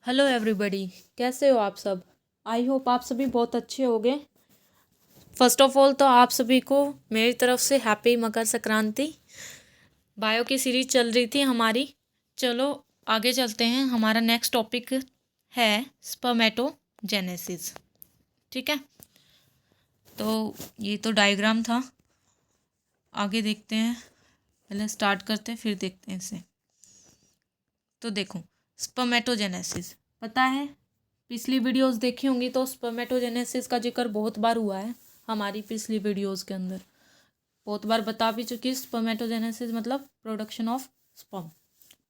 Hello everybody, कैसे हो आप सब। आई होप आप सभी बहुत अच्छे होंगे। फर्स्ट ऑफ ऑल तो आप सभी को मेरी तरफ से हैप्पी मकर संक्रांति। बायो की सीरीज चल रही थी हमारी। चलो आगे चलते हैं। हमारा नेक्स्ट टॉपिक है स्पर्मेटोजेनेसिस। ठीक है, तो ये तो डायग्राम था। आगे देखते हैं, पहले स्टार्ट करते हैं फिर देखते हैं इसे। तो देखो, स्पर्मेटोजेनेसिस पता है, पिछली वीडियोस देखी होंगी तो स्पर्मेटोजेनेसिस का जिक्र बहुत बार हुआ है हमारी पिछली वीडियोस के अंदर। बहुत बार बता भी चुकी स्पर्मेटोजेनेसिस मतलब प्रोडक्शन ऑफ स्पर्म।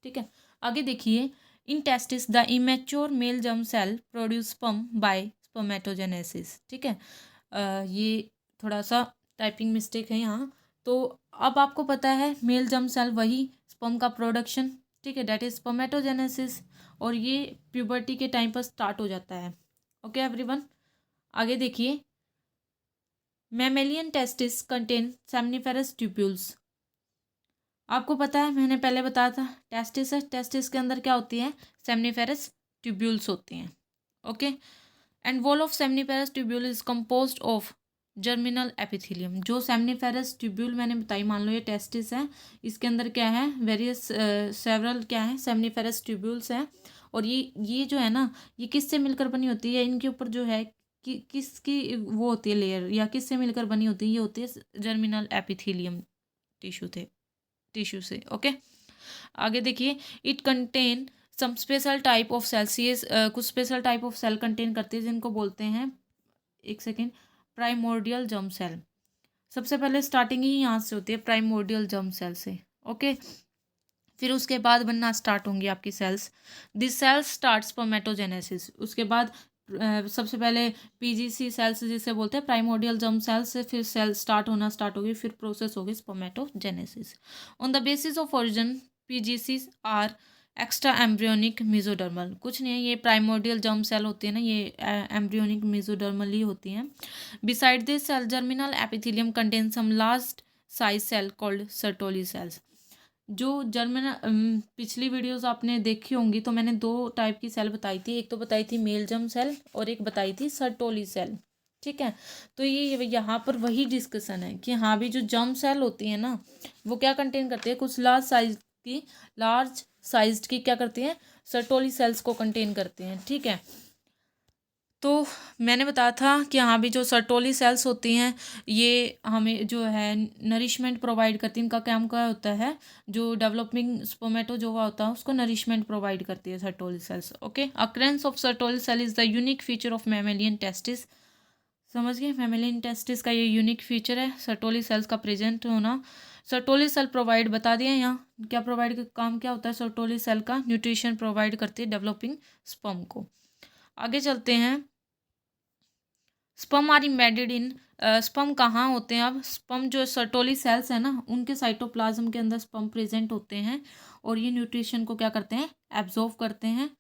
ठीक है, आगे देखिए। In testis the immature male germ cell produce sperm by spermatogenesis. ठीक है, ये थोड़ा सा टाइपिंग मिस्टेक है यहाँ। तो अब आपको पता है मेल जर्म सेल वही स्पर्म का प्रोडक्शन, ठीक है, डेट इज स्पर्मेटोजेनेसिस। और ये प्यूबर्टी के टाइम पर स्टार्ट हो जाता है। ओके एवरीवन, आगे देखिए। Mammalian testis contain seminiferous tubules. आपको पता है, मैंने पहले बताया था टेस्टिस है, टेस्टिस के अंदर क्या होती है, सेमनीफेरस ट्यूब्यूल्स होती हैं। Okay, and wall of seminiferous tubule is composed of germinal epithelium. जो सेमनीफेरस ट्यूब्यूल मैंने बताई, मान लो ये टेस्टिस है, इसके अंदर क्या है, वेरियस सेवरल क्या है, सेमनीफेरस ट्यूब्यूल्स हैं। और ये जो है ना, ये किससे मिलकर बनी होती है, इनके ऊपर जो है कि किसकी वो होती है लेयर, या किससे मिलकर बनी होती है, ये होती है जर्मिनल एपिथेलियम टिश्यू से। ओके, आगे देखिए। It contain some special type of cells. ये कुछ special type of cell contain करते हैं जिनको बोलते हैं, एक सेकेंड, प्राइमोर्डियल जर्म सेल। सबसे पहले स्टार्टिंग ही यहाँ से होती है, प्राइमोर्डियल जर्म सेल से। ओके, फिर उसके बाद बनना स्टार्ट होंगी आपकी cells. This cells start spermatogenesis. उसके बाद सबसे पहले पीजीसी सेल्स जिसे बोलते हैं, प्राइमोर्डियल जर्म सेल्स से फिर सेल स्टार्ट होगी, फिर प्रोसेस होगी spermatogenesis. On the basis of origin PGC are extra embryonic mesodermal. कुछ नहीं है, ये प्राइमोर्डियल जर्म सेल होती है ना, ये एम्ब्रियोनिक मेसोडर्मल ही होती हैं। Beside this cell germinal epithelium contain some large size cell called Sertoli cells. जो जर्मिनल पिछली वीडियोस आपने देखी होंगी तो मैंने दो टाइप की सेल बताई थी, एक तो बताई थी मेल जर्म सेल और एक बताई थी सर्टोली सेल। ठीक है, तो ये यहाँ पर वही डिस्कशन है कि हाँ भी जो जर्म सेल होती है ना, वो क्या कंटेन करती है, कुछ लार्ज साइज की क्या करती हैं, सर्टोली सेल्स को कंटेन करते हैं। ठीक है, तो मैंने बताया था कि हाँ भी जो सर्टोली सेल्स होती हैं ये हमें जो है नरिशमेंट प्रोवाइड करती हैं। इनका काम क्या होता है, जो डेवलपिंग स्पर्मेटो जो होता है उसको नरिशमेंट प्रोवाइड करती है Sertoli cells. Okay, occurrence of Sertoli cell is the unique feature of mammalian testis. समझ गए, मैमेलियन टेस्टिस का ये यूनिक फीचर है सर्टोली सेल्स का प्रेजेंट होना। सर्टोली सेल प्रोवाइड बता दिया यहाँ क्या प्रोवाइड, काम क्या होता है सर्टोली सेल का, न्यूट्रिशन प्रोवाइड करती है डेवलपिंग स्पर्म को। आगे चलते हैं। Sperm are embedded in, sperm कहाँ होते हैं, अब स्पर्म जो सर्टोली सेल्स है ना उनके साइटोप्लाज्म के अंदर स्पर्म प्रेजेंट होते हैं और ये न्यूट्रिशन को क्या करते हैं, एब्जॉर्व करते हैं।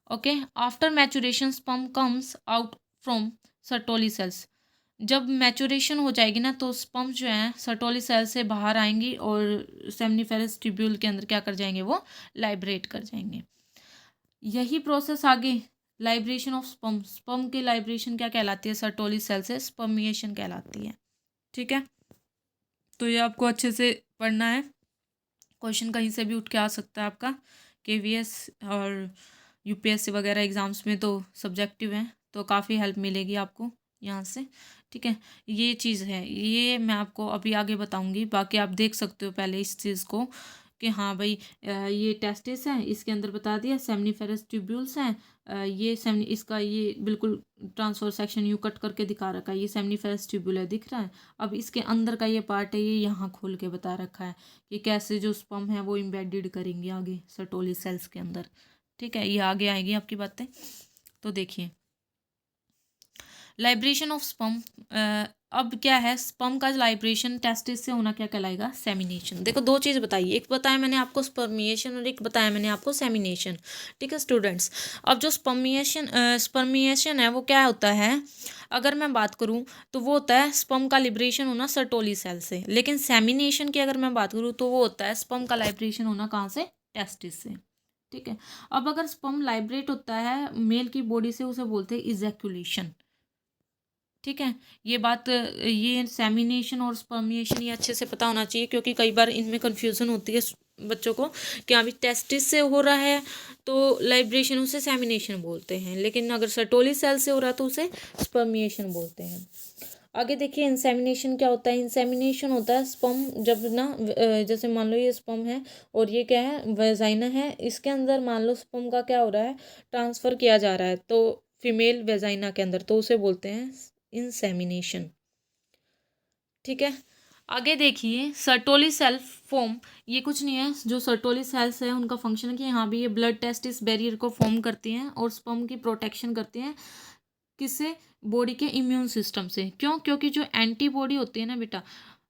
Okay, after maturation sperm comes out from Sertoli cells. जब मैचुरेशन हो जाएगी ना तो स्पर्म जो है सर्टोली सेल से बाहर आएंगी और सेमनीफेरस ट्यूब्यूल के अंदर क्या कर जाएंगे, वो लाइब्रेट कर जाएंगे। यही प्रोसेस आगे लाइब्रेशन ऑफ स्पर्म, स्पर्म की लाइब्रेशन क्या कहलाती है, सर्टोली सेल से स्पर्मिएशन कहलाती है। ठीक है, तो ये आपको अच्छे से पढ़ना है, क्वेश्चन कहीं से भी उठ के आ सकता है आपका, केवीएस और यूपीएससी वगैरह एग्जाम्स में तो सब्जेक्टिव हैं, तो काफ़ी हेल्प मिलेगी आपको यहाँ से। ठीक है, ये चीज़ है, ये मैं आपको अभी आगे बताऊँगी, बाकी आप देख सकते हो पहले इस चीज़ को कि हाँ भाई ये टेस्टिस है, इसके अंदर बता दिया सेमनीफेरस ट्यूब्यूल्स हैं। ये सेमनी इसका ये बिल्कुल ट्रांसफर सेक्शन यू कट करके दिखा रखा है, ये सेमनीफेरस ट्यूब्यूल है, दिख रहा है। अब इसके अंदर का ये पार्ट है, ये यहाँ खोल के बता रखा है कि कैसे जो स्पर्म है वो इम्बेडेड करेंगे आगे सर्टोली सेल्स के अंदर। ठीक है, ये आगे आएगी आपकी बातें। तो देखिए, लाइब्रेशन ऑफ स्पर्म, अब क्या है, स्पर्म का लाइब्रेशन टेस्टिस से होना क्या कहलाएगा, सेमिनेशन। देखो दो चीज़ बताई, एक बताया मैंने आपको स्पर्मिएशन और एक बताया मैंने आपको सेमिनेशन। ठीक है स्टूडेंट्स, अब जो स्पर्मिएशन है वो क्या होता है, अगर मैं बात करूँ तो वो होता है स्पर्म का लिब्रेशन होना सर्टोली सेल से, लेकिन सेमिनेशन की अगर मैं बात करूँ तो वो होता है स्पर्म का लाइब्रेशन होना कहाँ से, टेस्टिस से। ठीक है। अब अगर स्पर्म लाइब्रेट होता है मेल की बॉडी से, उसे बोलते हैं इजैक्यूलेशन। ठीक है, ये बात, ये सेमिनेशन और स्पर्मिएशन ये अच्छे से पता होना चाहिए, क्योंकि कई बार इनमें कन्फ्यूज़न होती है बच्चों को कि अभी टेस्टिस से हो रहा है तो लाइब्रेशन, उसे सेमिनेशन बोलते हैं, लेकिन अगर सर्टोली सेल से हो रहा है तो उसे स्पर्मिएशन बोलते हैं। आगे देखिए इंसेमिनेशन क्या होता है। इंसेमिनेशन होता है स्पर्म जब ना जैसे मान लो ये स्पर्म है और ये क्या है, वेजाइना है, इसके अंदर मान लो स्पर्म का क्या हो रहा है, ट्रांसफ़र किया जा रहा है तो फीमेल वेजाइना के अंदर, तो उसे बोलते हैं इंसेमिनेशन। ठीक है, आगे देखिए सर्टोली सेल फॉर्म, ये कुछ नहीं है, जो सर्टोली सेल्स है उनका फंक्शन है कि यहाँ भी ये ब्लड टेस्ट इस बैरियर को फॉर्म करती हैं और स्पर्म की प्रोटेक्शन करती हैं, किससे, बॉडी के इम्यून सिस्टम से। क्यों, क्योंकि जो एंटीबॉडी होती है ना बेटा,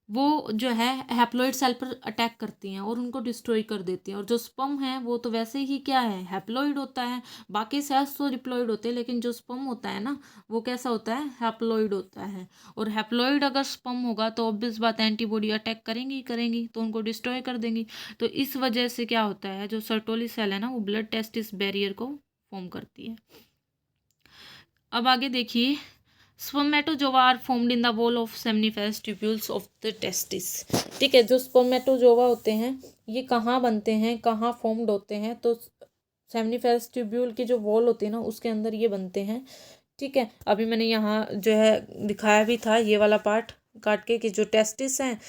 वो जो है हैप्लॉइड सेल पर अटैक करती हैं और उनको डिस्ट्रॉय कर देती हैं। और जो स्पर्म है वो तो वैसे ही क्या है, हैप्लॉइड होता है। बाकी सेल्स तो डिप्लॉइड होते हैं, लेकिन जो स्पर्म होता है ना वो कैसा होता है, हैप्लॉइड होता है। और हैप्लॉइड अगर स्पर्म होगा तो ऑब्वियस बात है एंटीबॉडी अटैक करेंगी करेंगी तो उनको डिस्ट्रॉय कर देंगी। तो इस वजह से क्या होता है, जो सर्टोली सेल है ना वो ब्लड टेस्टिस बैरियर को फॉर्म करती है। अब आगे देखिए spermatozoa are formed in the wall of seminiferous tubules of the testis. ठीक है, जो स्पर्मेटोजोवा होते हैं ये कहाँ बनते हैं, कहाँ फॉर्म्ड होते हैं, तो सेमनीफेरस ट्यूब्यूल की जो वॉल होती है ना उसके अंदर ये बनते हैं। ठीक है, अभी मैंने यहाँ जो है दिखाया भी था ये वाला पार्ट काट के कि जो टेस्टिस हैं,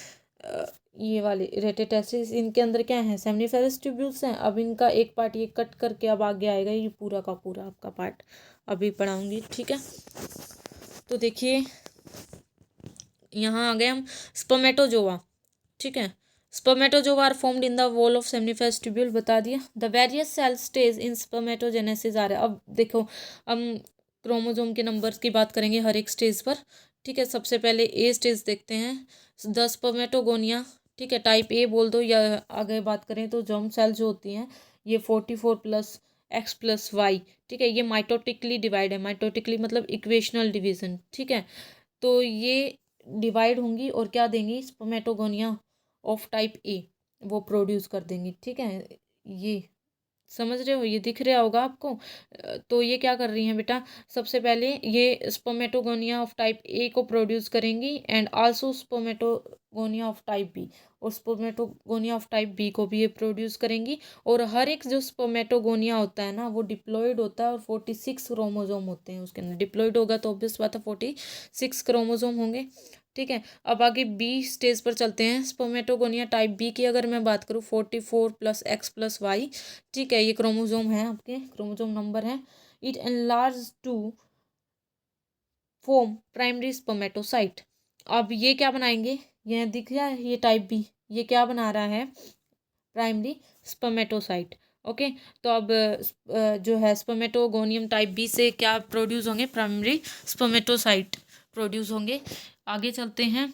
ये वाले रेटे टेस्टिस, इनके अंदर क्या है, सेमनीफेरस ट्यूब्यूल्स हैं। अब इनका एक पार्ट ये कट करके अब आगे आएगा, ये पूरा का पूरा आपका पार्ट अभी पढ़ाऊंगी। ठीक है, तो देखिए यहाँ आ गए हम स्पर्मेटोजोवा। ठीक है, spermatozoa are formed in the wall of seminiferous tubule, बता दिया। The various cell stage in spermatogenesis आ रहा है। अब देखो हम क्रोमोजोम के नंबर्स की बात करेंगे हर एक स्टेज पर। ठीक है, सबसे पहले ए स्टेज देखते हैं, द स्पर्मेटोगोनिया। ठीक है, टाइप ए बोल दो, या आगे बात करें तो जर्म सेल जो होती हैं ये 44 प्लस एक्स प्लस वाई। ठीक है, ये माइटोटिकली डिवाइड है, माइटोटिकली मतलब इक्वेशनल डिवीजन। ठीक है, तो ये डिवाइड होंगी और क्या देंगी, स्पर्मेटोगोनिया ऑफ टाइप ए वो प्रोड्यूस कर देंगी। ठीक है, ये समझ रहे हो, ये दिख रहा होगा आपको। तो ये क्या कर रही हैं बेटा, सबसे पहले ये स्पर्मेटोगोनिया ऑफ टाइप ए को प्रोड्यूस करेंगी and also spermatogonia of type B, और स्पर्मेटोगोनिया ऑफ टाइप बी को भी ये प्रोड्यूस करेंगी। और हर एक जो स्पर्मेटोगोनिया होता है ना वो डिप्लॉयड होता है और 46 क्रोमोजोम होते हैं उसके अंदर। डिप्लॉयड होगा तो ऑब्वियस बात है 46 क्रोमोजोम होंगे। ठीक है, अब आगे बी स्टेज पर चलते हैं। स्पर्मेटोगोनिया टाइप बी की अगर मैं बात करूँ 44 प्लस एक्स प्लस वाई। ठीक है, ये क्रोमोजोम है, आपके क्रोमोजोम नंबर है। It enlarge to form primary spermatocyte. अब ये क्या बनाएंगे, यह दिख रहा है ये टाइप बी, ये क्या बना रहा है, प्राइमरी स्पर्मेटोसाइट। ओके, तो अब जो है स्पर्मेटोगोनियम टाइप बी से क्या प्रोड्यूस होंगे, प्राइमरी स्पर्मेटोसाइट प्रोड्यूस होंगे। आगे चलते हैं,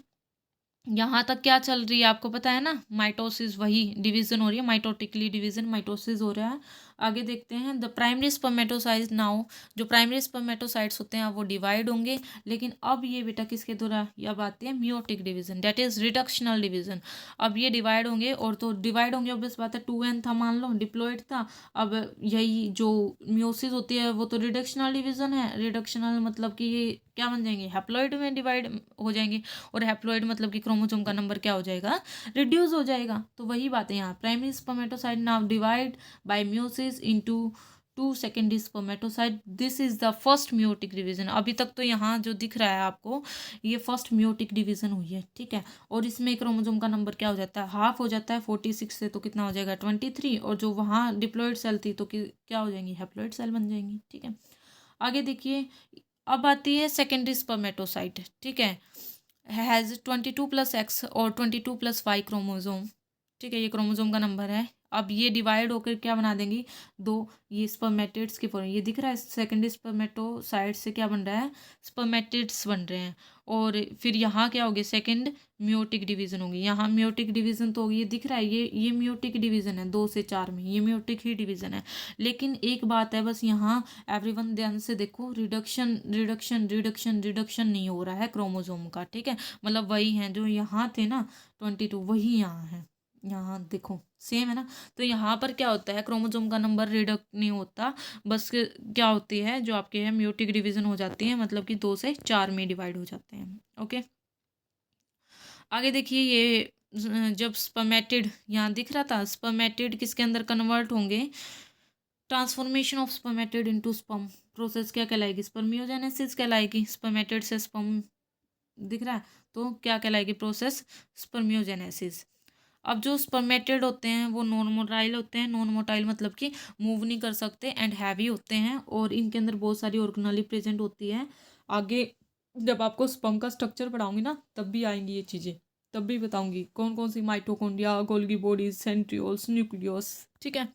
यहाँ तक क्या चल रही है आपको पता है ना, माइटोसिस, वही डिवीजन हो रही है, माइटोटिकली डिवीजन, माइटोसिस हो रहा है। आगे देखते हैं द प्राइमरी स्पर्मेटोसाइट नाउ, जो प्राइमरी स्पर्मेटोसाइट्स होते हैं वो डिवाइड होंगे, लेकिन अब ये बेटा किसके द्वारा, अब आती है meiotic division, that is reductional division. अब ये डिवाइड होंगे, और तो डिवाइड होंगे ऑब्वियस बात है, 2n था मान लो, डिप्लॉइड था। अब यही जो मियोसिस होती है वो तो रिडक्शनल डिवीजन है, रिडक्शनल मतलब कि ये क्या बन जाएंगे, हैप्लॉइड में डिवाइड हो जाएंगे, और हैप्लॉइड मतलब कि क्रोमोसोम का नंबर क्या हो जाएगा, रिड्यूस हो जाएगा। तो वही बात है यहाँ, primary spermatocyte now divide by meiosis into two secondary spermatocyte, this is the first meiotic division. अभी तक तो यहाँ जो दिख रहा है आपको ये फर्स्ट मियोटिक डिवीजन हुई है। ठीक है, और इसमें क्रोमोसोम का नंबर क्या हो जाता है, हाफ हो जाता है 46 से, तो कितना हो जाएगा 23, और जो वहाँ डिप्लॉइड सेल थी तो क्या हो जाएंगी, हैप्लॉइड सेल बन जाएंगी। ठीक है, आगे देखिए अब आती है सेकेंडरी स्पर्मेटोसाइट। ठीक है, हैज़ 22 प्लस एक्स और 22 प्लस वाई क्रोमोजोम। ठीक है, ये क्रोमोजोम का नंबर है। अब ये डिवाइड होकर क्या बना देंगी, दो ये स्पर्मेटिड्स की फॉर्म, ये दिख रहा है सेकेंडरी स्पर्मेटोसाइट से क्या बन रहा है, स्पर्मेटिड्स बन रहे हैं। और फिर यहाँ क्या होगी, सेकेंड मियोटिक डिवीजन होगी। यहाँ मियोटिक डिवीजन तो ये दिख रहा है, ये मियोटिक डिवीजन है 2 से 4 में, ये मियोटिक ही डिवीजन है। लेकिन एक बात है बस, यहाँ एवरीवन ध्यान से देखो, रिडक्शन रिडक्शन रिडक्शन रिडक्शन नहीं हो रहा है क्रोमोजोम का। ठीक है, मतलब वही है जो यहाँ थे ना 22, वही यहाँ है, यहाँ देखो सेम है ना। तो यहाँ पर क्या होता है, क्रोमोसोम का नंबर रिडक्ट नहीं होता, बस क्या होती है जो आपके है म्यूटिक डिवीजन हो जाती है, मतलब कि 2 से 4 में डिवाइड हो जाते हैं। ओके, आगे देखिए ये जब स्पर्मेटिड यहाँ दिख रहा था, स्पर्मेटिड किसके अंदर कन्वर्ट होंगे, transformation of spermatid into sperm process क्या कहलाएगी, स्पर्मियोजेनेसिस कहलाएगी। स्पर्मेटिड से स्पर्म दिख रहा है, तो क्या कहलाएगी प्रोसेस, स्पर्मियोजेनेसिस। अब जो स्पर्मेटेड होते हैं वो नॉन मोटाइल होते हैं, नॉन मोटाइल मतलब कि मूव नहीं कर सकते एंड हैवी होते हैं, और इनके अंदर बहुत सारी ऑर्गेनेली प्रेजेंट होती है। आगे जब आपको स्पर्म का स्ट्रक्चर पढ़ाऊंगी ना तब भी आएंगी ये चीज़ें, तब भी बताऊंगी कौन कौन सी, mitochondria, Golgi bodies, centrioles, nucleus, ठीक है।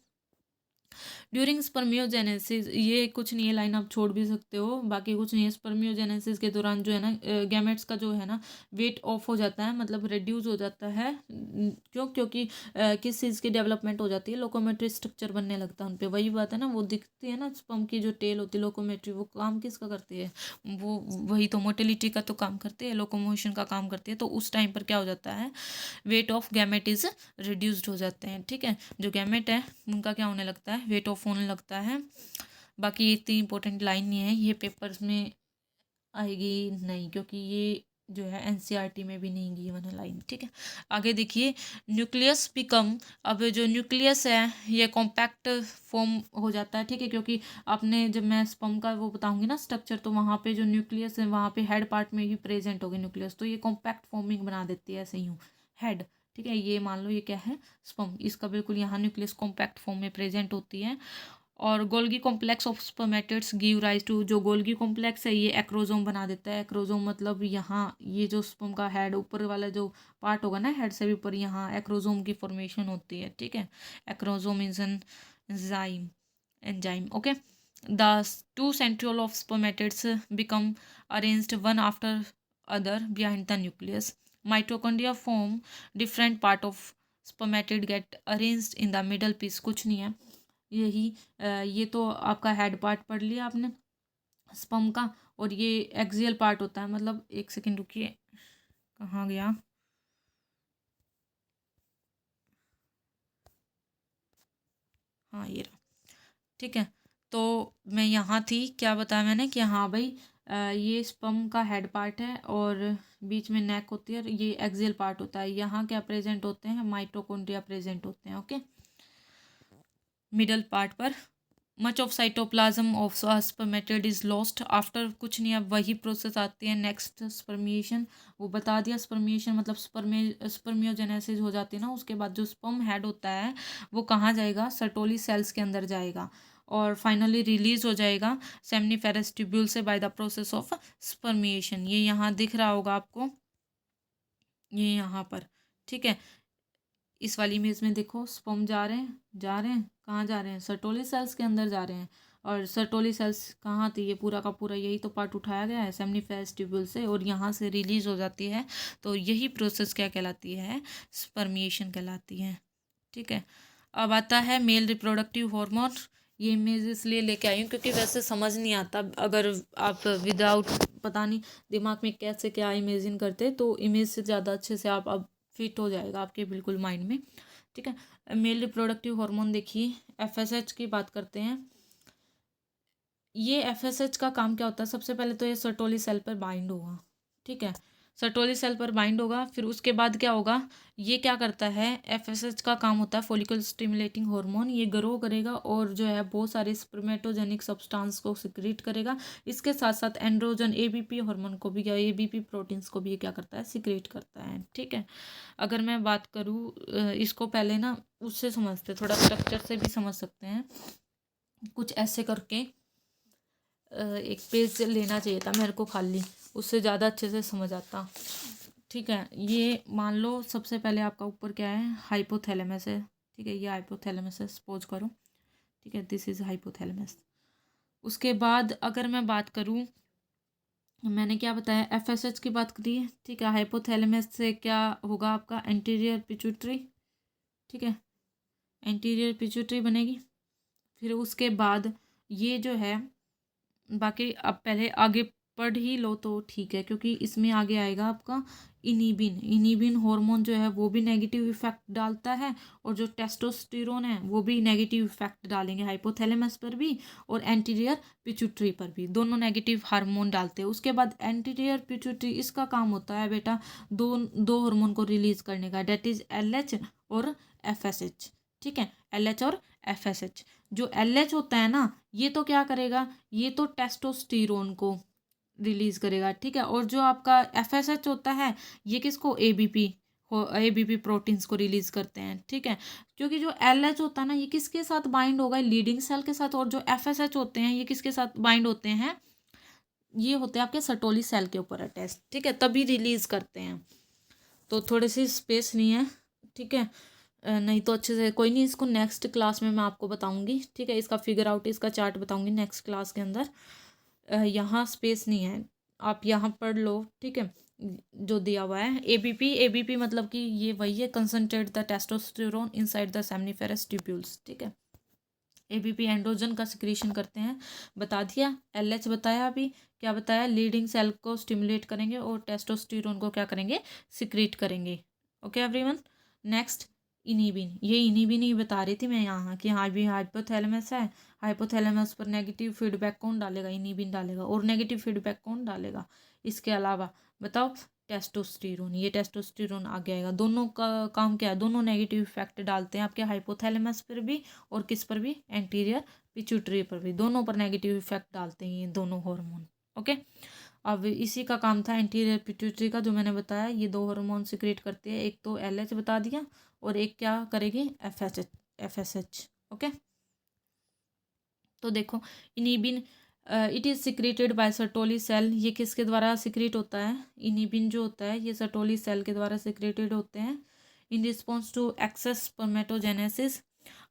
ड्यूरिंग स्पर्मियोजेनेसिस, ये कुछ नहीं है, लाइन आप छोड़ भी सकते हो, बाकी कुछ नहीं है। स्पर्मियोजेनेसिस के दौरान जो है ना गैमेट्स का जो है ना वेट ऑफ हो जाता है, मतलब रिड्यूस हो जाता है। क्यों, क्योंकि किस चीज़ की डेवलपमेंट हो जाती है, लोकोमेट्री स्ट्रक्चर बनने लगता है उन पर। वही बात है ना, वो दिखती है ना स्पर्म की जो टेल होती है लोकोमेट्री, वो काम किसका करती है, वो वही तो मोटिलिटी का तो काम करती है, लोकोमोशन का काम करती है। तो उस टाइम पर क्या हो जाता है, weight of gamete is reduced हो जाते हैं, ठीक है। जो गैमेट है उनका क्या होने लगता है, वेट ऑफ होने लगता है। बाकी इतनी इंपॉर्टेंट लाइन नहीं है, ये पेपर्स में आएगी नहीं, क्योंकि ये जो है एनसीईआरटी में भी नहीं गिवन है लाइन, ठीक है। आगे देखिए, न्यूक्लियस बिकम, अब जो न्यूक्लियस है ये कॉम्पैक्ट फॉर्म हो जाता है, ठीक है, क्योंकि आपने जब मैं स्पर्म का वो बताऊंगी ना स्ट्रक्चर, तो वहाँ पे जो न्यूक्लियस है वहाँ पे हेड पार्ट में भी प्रेजेंट होगी न्यूक्लियस, तो ये कॉम्पैक्ट फॉर्मिंग बना देती है, ऐसे ही हूँ हेड, ठीक है। ये मान लो ये क्या है, स्पर्म, इसका बिल्कुल यहाँ न्यूक्लियस कॉम्पैक्ट फॉर्म में प्रेजेंट होती है। और Golgi complex of spermatids give rise to, जो गोल्गी कॉम्प्लेक्स है ये एक्रोजोम बना देता है। एक्रोजोम मतलब यहाँ ये जो स्पर्म का हेड ऊपर वाला जो पार्ट होगा ना, हेड से भी ऊपर, यहाँ एक्रोजोम की फॉर्मेशन होती है, ठीक है। Acrosome is an enzyme, okay. The two centriole of spermatids become arranged one after other behind the nucleus. Mitochondria form different part of spermatid get arranged in the middle piece, कुछ नहीं है यही। ये तो आपका हेड पार्ट पढ़ लिया आपने स्पर्म का, और ये एक्सियल पार्ट होता है, मतलब एक सेकंड रुकिए, कहाँ गया, हाँ ये रहा, ठीक है। तो मैं यहाँ थी, क्या बताया मैंने कि हाँ भाई ये स्पर्म का हेड पार्ट है और बीच में नेक होती है, और ये एक्सियल पार्ट होता है। यहाँ क्या प्रेजेंट होते हैं, माइटोकॉन्ड्रिया प्रेजेंट होते हैं, ओके, मिडल पार्ट पर। Much of cytoplasm of spermatid is lost after, कुछ नहीं, अब वही प्रोसेस आती है नेक्स्ट, स्पर्मिएशन, वो बता दिया। स्पर्मिएशन मतलब स्पर्मियोजेनेसिस हो जाती है ना, उसके बाद जो स्पर्म हेड होता है वो कहाँ जाएगा, सर्टोली सेल्स के अंदर जाएगा, और फाइनली रिलीज हो जाएगा सेमनीफेरस ट्यूब्यूल से by the process of spermiation. ये यहाँ दिख रहा होगा आपको, ये यहाँ पर, ठीक है। इस वाली इमेज में देखो स्पर्म जा रहे हैं, जा रहे हैं, कहाँ जा रहे हैं, सर्टोली सेल्स के अंदर जा रहे हैं। और सर्टोली सेल्स कहाँ थी, ये पूरा का पूरा यही तो पार्ट उठाया गया है सेमनीफेरस ट्यूब्यूल से, और यहाँ से रिलीज हो जाती है। तो यही प्रोसेस क्या कहलाती है, स्पर्मिएशन कहलाती है, ठीक है। अब आता है मेल रिप्रोडक्टिव हार्मोन। ये इमेज इसलिए लेके आई हूँ क्योंकि वैसे समझ नहीं आता, अगर आप विदाउट, पता नहीं दिमाग में कैसे क्या इमेजिन करते, तो इमेज से ज़्यादा अच्छे से आप अब फिट हो जाएगा आपके बिल्कुल माइंड में, ठीक है। मेल रिप्रोडक्टिव हार्मोन देखिए, एफएसएच की बात करते हैं। ये एफएसएच का काम क्या होता है, सबसे पहले तो ये सर्टोली सेल पर बाइंड होगा, ठीक है, सर्टोली सेल पर बाइंड होगा। फिर उसके बाद क्या होगा, ये क्या करता है, एफएसएच का काम होता है फॉलिकल स्टिमुलेटिंग हार्मोन, ये ग्रो करेगा और जो है बहुत सारे स्पर्मेटोजेनिक सब्सटेंस को सिक्रीट करेगा। इसके साथ साथ एंड्रोजन एबीपी हार्मोन को भी, क्या एबीपी प्रोटीन्स को भी ये क्या करता है, सिक्रीट करता है, ठीक है। अगर मैं बात करूँ इसको पहले ना उससे समझते, थोड़ा स्ट्रक्चर से भी समझ सकते हैं, कुछ ऐसे करके एक पेज लेना चाहिए था मेरे को खाली, उससे ज़्यादा अच्छे से समझ आता, ठीक है। ये मान लो सबसे पहले आपका ऊपर क्या है, हाइपोथैलेमस है, ठीक है, ये हाइपोथैलेमस है सपोज करो, ठीक है, दिस इज़ हाइपोथैलेमस। उसके बाद अगर मैं बात करूँ, मैंने क्या बताया, एफएसएच की बात करी है, ठीक है। हाइपोथैलेमस से क्या होगा, आपका एंटीरियर पिट्यूटरी, ठीक है, एंटीरियर पिट्यूटरी बनेगी। फिर उसके बाद ये जो है, बाकी अब पहले आगे पढ़ ही लो तो ठीक है, क्योंकि इसमें आगे आएगा आपका इनिबिन। इनिबिन हार्मोन जो है वो भी नेगेटिव इफेक्ट डालता है, और जो टेस्टोस्टेरोन है वो भी नेगेटिव इफेक्ट डालेंगे हाइपोथैलेमस पर भी और एंटीरियर पिट्यूटरी पर भी, दोनों नेगेटिव हार्मोन डालते हैं। उसके बाद एंटीरियर पिट्यूटरी, इसका काम होता है बेटा दो हार्मोन को रिलीज करने का, डेट इज LH और FSH। ठीक है, LH और FSH। जो LH होता है ना, ये तो क्या करेगा, ये तो टेस्टोस्टेरोन को रिलीज करेगा। ठीक है, और जो आपका FSH होता है ये किसको, ABP प्रोटीन्स को रिलीज करते हैं। ठीक है, क्योंकि जो LH होता है ना ये किसके साथ बाइंड होगा, लीडिंग सेल के साथ, और जो FSH होते हैं ये किसके साथ बाइंड होते हैं, ये होते हैं आपके सटोली सेल के ऊपर अटैच। ठीक है, तभी रिलीज करते हैं। तो थोड़ी सी स्पेस नहीं है, ठीक है, नहीं तो अच्छे से कोई नहीं, इसको नेक्स्ट क्लास में मैं आपको बताऊंगी। ठीक है, इसका फिगर आउट, इसका चार्ट बताऊंगी नेक्स्ट क्लास के अंदर। यहाँ स्पेस नहीं है, आप यहाँ पढ़ लो। ठीक है, जो दिया हुआ है ABP मतलब कि ये वही है, concentrate the testosterone inside the seminiferous tubules. ठीक है, ABP एंड्रोजन का सिक्रीशन करते हैं, बता दिया। LH बताया, अभी क्या बताया, लीडिंग सेल को स्टिमुलेट करेंगे और टेस्टोस्टेरोन को क्या करेंगे, सिक्रीट करेंगे। Okay everyone, next inhibin. ये इनिबिन ही बता रही थी मैं यहाँ कि हाँ भी हाइपोथैलेमस है, हाइपोथैलेमस पर नेगेटिव फीडबैक कौन डालेगा, इनिबिन डालेगा। और नेगेटिव फीडबैक कौन डालेगा इसके अलावा, बताओ, टेस्टोस्टेरोन। ये टेस्टोस्टेरोन आगे आएगा। दोनों का काम क्या है, दोनों नेगेटिव इफेक्ट डालते हैं आपके हाइपोथैलेमस पर भी और किस पर भी, एंटीरियर पिट्यूटरी पर भी, दोनों पर नेगेटिव इफेक्ट डालते हैं ये दोनों हार्मोन। ओके, अब इसी का काम था एंटीरियर पिट्यूटरी का, जो मैंने बताया ये दो हार्मोन सिक्रेट करते हैं, एक तो LH बता दिया और एक क्या करेगी, FSH। ओके, तो देखो inhibin, it is secreted by Sertoli cell. ये किसके द्वारा सिक्रेट होता है, इनिबिन जो होता है ये सर्टोली सेल के द्वारा सिक्रेटेड होते हैं in response to excess spermatogenesis.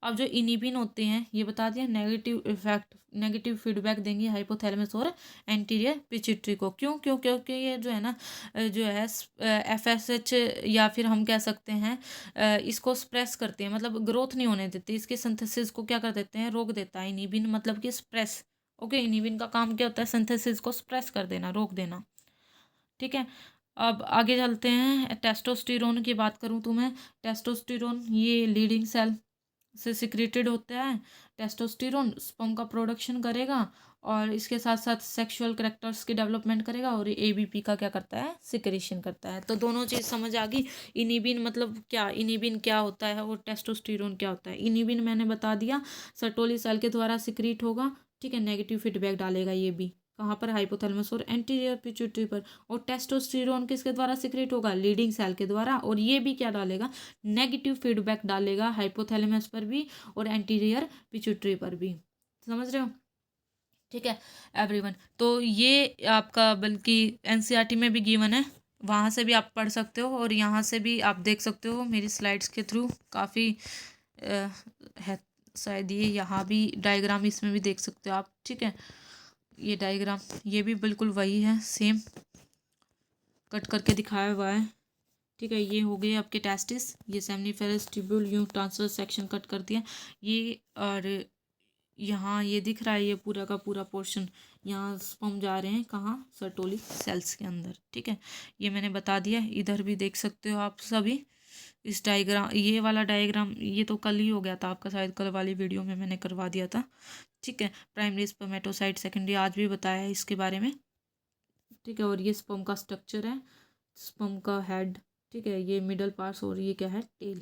अब जो इनिबिन होते हैं ये बता दिया नेगेटिव इफेक्ट, नेगेटिव फीडबैक देंगे हाइपोथैलेमस और एंटीरियर पिट्यूटरी को। क्यों क्यों क्योंकि ये जो है ना, जो है FSH, या फिर हम कह सकते हैं इसको स्प्रेस करते हैं, मतलब ग्रोथ नहीं होने देते, इसके सिंथेसिस को क्या कर देते हैं, रोक देता है इनिबिन, मतलब कि स्प्रेस। ओके, इनिबिन का काम क्या होता है, सिंथेसिस को स्प्रेस कर देना, रोक देना। ठीक है, अब आगे चलते हैं। टेस्टोस्टेरोन की बात करूँ तो मैं, टेस्टोस्टेरोन ये लीडिंग सेल से सिक्रेटेड होता है। टेस्टोस्टेरोन स्पर्म का प्रोडक्शन करेगा और इसके साथ साथ सेक्सुअल कैरेक्टर्स की डेवलपमेंट करेगा, और ABP का क्या करता है, सिक्रेशन करता है। तो दोनों चीज़ समझ आ गई। इनिबिन मतलब क्या, इनिबिन क्या होता है और टेस्टोस्टेरोन क्या होता है। इनिबिन मैंने बता दिया, सर्टोली सेल के द्वारा सिक्रीट होगा। ठीक है, नेगेटिव फीडबैक डालेगा ये भी, कहाँ पर, हाइपोथैलेमस और एंटीरियर पिट्यूटरी पर। और टेस्टोस्टेरोन किसके द्वारा सिक्रेट होगा, लीडिंग सेल के द्वारा, और ये भी क्या डालेगा, नेगेटिव फीडबैक डालेगा हाइपोथैलेमस पर भी और एंटीरियर पिट्यूटरी पर भी। समझ रहे हो। ठीक है एवरीवन, तो ये आपका बल्कि NCERT में भी गिवन है, वहाँ से भी आप पढ़ सकते हो और यहाँ से भी आप देख सकते हो मेरी स्लाइड्स के थ्रू। काफ़ी है शायद, ये यहाँ भी डायग्राम इसमें भी देख सकते हो आप। ठीक है, ये डायग्राम ये भी बिल्कुल वही है, सेम कट करके दिखाया हुआ है। ठीक है, ये हो गए आपके टेस्टिस, ये सेमनीफेरस ट्यूब्यूल यूं ट्रांसफर सेक्शन कट कर दिया ये, और यहाँ ये दिख रहा है ये पूरा का पूरा पोर्शन, यहाँ स्पर्म जा रहे हैं कहाँ, सर्टोली सेल्स के अंदर। ठीक है, ये मैंने बता दिया। इधर भी देख सकते हो आप सभी इस डायग्राम, ये वाला डायग्राम ये तो कल ही हो गया था आपका, शायद कल वाली वीडियो में मैंने करवा दिया था। ठीक है, प्राइमरी स्पर्मेटोसाइट, सेकेंडरी आज भी बताया है इसके बारे में। ठीक है, और ये स्पर्म का स्ट्रक्चर है, स्पर्म का हेड। ठीक है, ये मिडल पार्ट्स, और ये क्या है, टेल।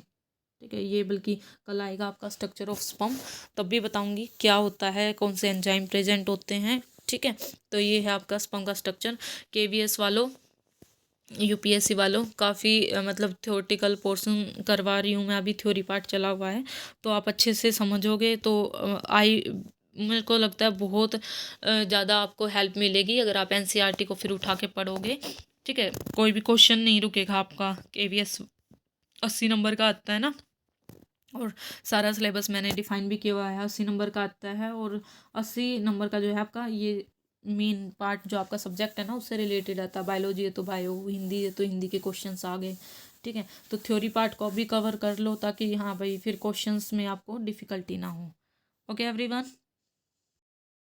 ठीक है, ये बल्कि कल आएगा आपका स्ट्रक्चर ऑफ स्पर्म, तब भी बताऊंगी क्या होता है, कौन से एंजाइम प्रेजेंट होते हैं। ठीक है, तो ये है आपका स्पर्म का स्ट्रक्चर। KVS वालों, UPSC वालों, काफ़ी मतलब थ्योरेटिकल पोर्शन करवा रही हूँ मैं, अभी थ्योरी पार्ट चला हुआ है, तो आप अच्छे से समझोगे तो मेरे को लगता है बहुत ज़्यादा आपको हेल्प मिलेगी अगर आप NCERT को फिर उठा के पढ़ोगे। ठीक है, कोई भी क्वेश्चन नहीं रुकेगा आपका। KVS 80 नंबर का आता है ना, और सारा सिलेबस मैंने डिफाइन भी किया हुआ है, 80 नंबर का आता है, और 80 नंबर का जो है आपका ये मेन पार्ट जो आपका सब्जेक्ट है ना उससे रिलेटेड आता है। बायोलॉजी है तो बायो, हिंदी है तो हिंदी के क्वेश्चंस आ गए। ठीक है, तो थ्योरी पार्ट को भी कवर कर लो ताकि हाँ भाई फिर क्वेश्चंस में आपको डिफ़िकल्टी ना हो। Okay everyone.